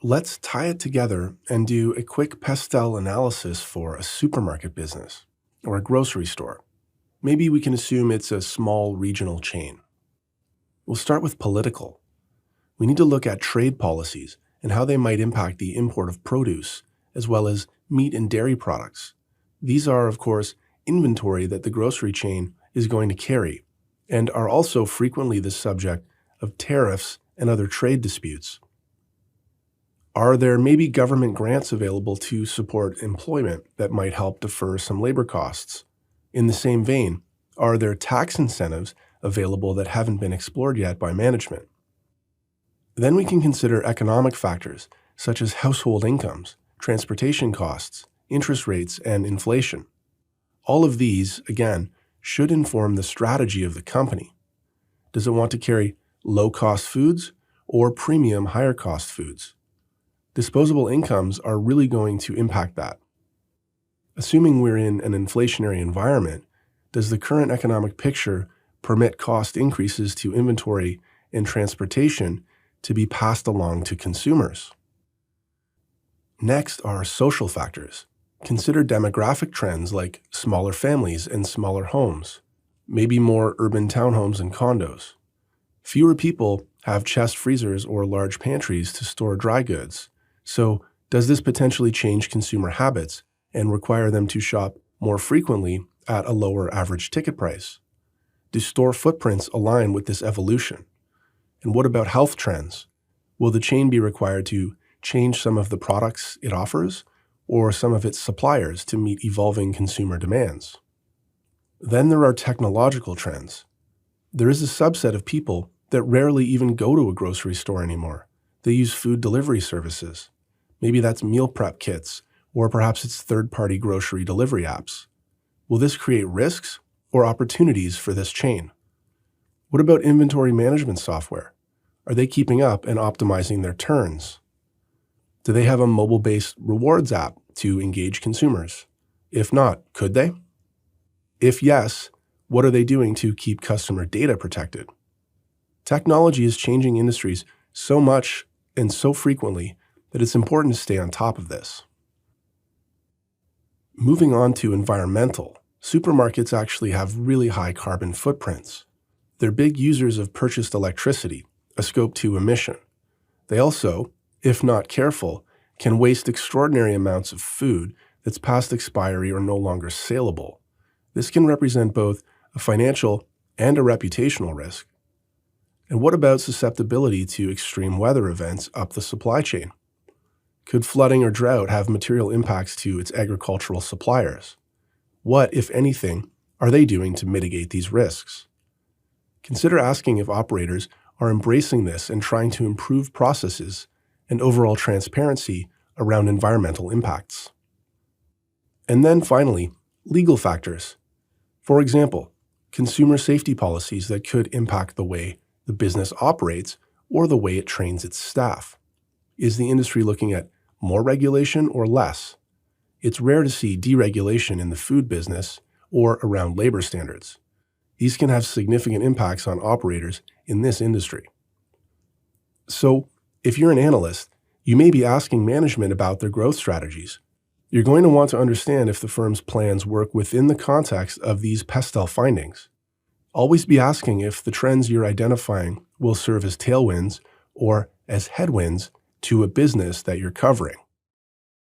Let's tie it together and do a quick PESTEL analysis for a supermarket business or a grocery store. Maybe we can assume it's a small regional chain. We'll start with political. We need to look at trade policies and how they might impact the import of produce, as well as meat and dairy products. These are, of course, inventory that the grocery chain is going to carry, and are also frequently the subject of tariffs and other trade disputes. Are there maybe government grants available to support employment that might help defer some labor costs? In the same vein, are there tax incentives available that haven't been explored yet by management? Then we can consider economic factors such as household incomes, transportation costs, interest rates, and inflation. All of these, again, should inform the strategy of the company. Does it want to carry low-cost foods or premium higher-cost foods? Disposable incomes are really going to impact that. Assuming we're in an inflationary environment, does the current economic picture permit cost increases to inventory and transportation to be passed along to consumers? Next are social factors. Consider demographic trends like smaller families and smaller homes, maybe more urban townhomes and condos. Fewer people have chest freezers or large pantries to store dry goods. So, does this potentially change consumer habits and require them to shop more frequently at a lower average ticket price? Do store footprints align with this evolution? And what about health trends? Will the chain be required to change some of the products it offers or some of its suppliers to meet evolving consumer demands? Then there are technological trends. There is a subset of people that rarely even go to a grocery store anymore. They use food delivery services. Maybe that's meal prep kits, or perhaps it's third-party grocery delivery apps. Will this create risks or opportunities for this chain? What about inventory management software? Are they keeping up and optimizing their turns? Do they have a mobile-based rewards app to engage consumers? If not, could they? If yes, what are they doing to keep customer data protected? Technology is changing industries so much and so frequently that it's important to stay on top of this. Moving on to environmental, supermarkets actually have really high carbon footprints. They're big users of purchased electricity, a Scope 2 emission. They also, if not careful, can waste extraordinary amounts of food that's past expiry or no longer saleable. This can represent both a financial and a reputational risk. And what about susceptibility to extreme weather events up the supply chain? Could flooding or drought have material impacts to its agricultural suppliers? What, if anything, are they doing to mitigate these risks? Consider asking if operators are embracing this and trying to improve processes and overall transparency around environmental impacts. And then finally, legal factors. For example, consumer safety policies that could impact the way the business operates or the way it trains its staff. Is the industry looking at more regulation or less? It's rare to see deregulation in the food business or around labor standards. These can have significant impacts on operators in this industry. So, if you're an analyst, you may be asking management about their growth strategies. You're going to want to understand if the firm's plans work within the context of these PESTEL findings. Always be asking if the trends you're identifying will serve as tailwinds or as headwinds to a business that you're covering.